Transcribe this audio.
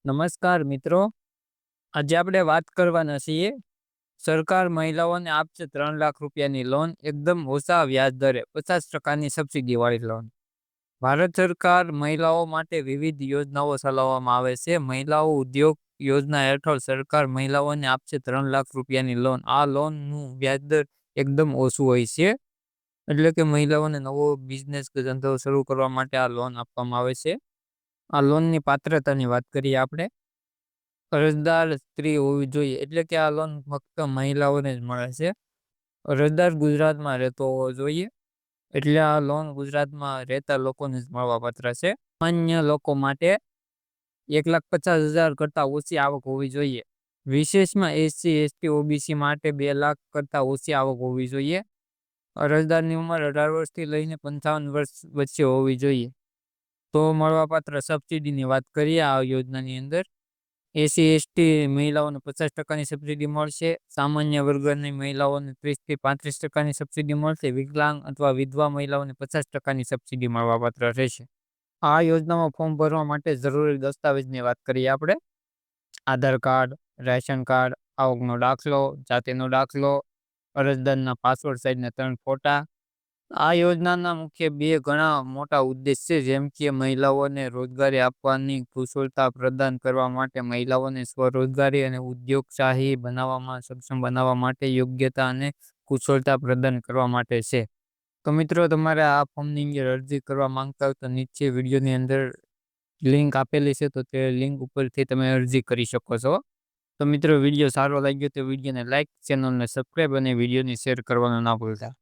નમસ્કાર મિત્રો, આજે આપણે વાત કરવાના છીએ. સરકાર મહિલાઓને આપશે 3 લાખ રૂપિયાની લોન એકદમ ઓછા વ્યાજ દરે 50% સબસિડી વાળી લોન. ભારત સરકાર મહિલાઓ માટે વિવિધ યોજનાઓ ચલાવવામાં આવે છે. મહિલાઓ ઉદ્યોગ યોજના હેઠળ સરકાર મહિલાઓને આપશે 3 લાખ રૂપિયાની લોન. આ લોનનું વ્યાજ દર એકદમ ઓછું હોય છે. એટલે કે મહિલાઓને નવો બિઝનેસ કે ધંધો શરૂ કરવા માટે આ લોન આપવામાં આવે છે. આ લોનની પાત્રતાની વાત કરીએ આપણે. અરજદાર સ્ત્રી હોવી જોઈએ, એટલે કે આ લોન ફક્ત મહિલાઓને જ મળે છે. અરજદાર ગુજરાતમાં રહેતો હોવો જોઈએ, એટલે આ લોન ગુજરાતમાં રહેતા લોકોને જ મળવાપાત્ર છે. સામાન્ય લોકો માટે 1,50,000 કરતાં ઓછી આવક હોવી જોઈએ. વિશેષમાં એસસી એસટી ઓબીસી માટે 2 લાખ કરતાં ઓછી આવક હોવી જોઈએ. અરજદારની ઉંમર 18 વર્ષથી લઈને 55 વર્ષ વચ્ચે હોવી જોઈએ. તો મળવાપાત્ર સબસિડીની વાત કરીએ આ યોજનાની અંદર. એસસી એસટી મહિલાઓને 50%ની સબસિડી મળશે. સામાન્ય વર્ગની મહિલાઓને 30 થી 35% સબસિડી મળશે. વિકલાંગ અથવા વિધવા મહિલાઓને 50%ની સબસિડી મળવાપાત્ર રહેશે. આ યોજનામાં ફોર્મ ભરવા માટે જરૂરી દસ્તાવેજની વાત કરીએ આપણે. આધાર કાર્ડ, રેશન કાર્ડ, આવકનો દાખલો, જાતિનો દાખલો, અરજદારના પાસપોર્ટ સાઇઝના 3 ફોટા. આ યોજનાના મુખ્ય 2 ઘણા મોટા ઉદ્દેશ છે, જેમ કે મહિલાઓને રોજગારી આપવાની, કુશળતા પ્રદાન કરવા માટે, મહિલાઓને સ્વરોજગારી અને ઉદ્યોગશાહી બનાવવામાં સક્ષમ બનાવવા માટે, યોગ્યતા અને કુશળતા પ્રદાન કરવા માટે છે. તો મિત્રો, તમારે આ ફોર્મની અંદર અરજી કરવા માંગતા હોય તો નીચે વિડીયોની અંદર લિંક આપેલી છે, તો તે લિંક ઉપરથી તમે અરજી કરી શકો છો. તો મિત્રો, વિડીયો સારો લાગ્યો તો વિડીયોને લાઇક, ચેનલને સબસ્ક્રાઈબ અને વિડીયોને શેર કરવાનું ના ભૂલતા.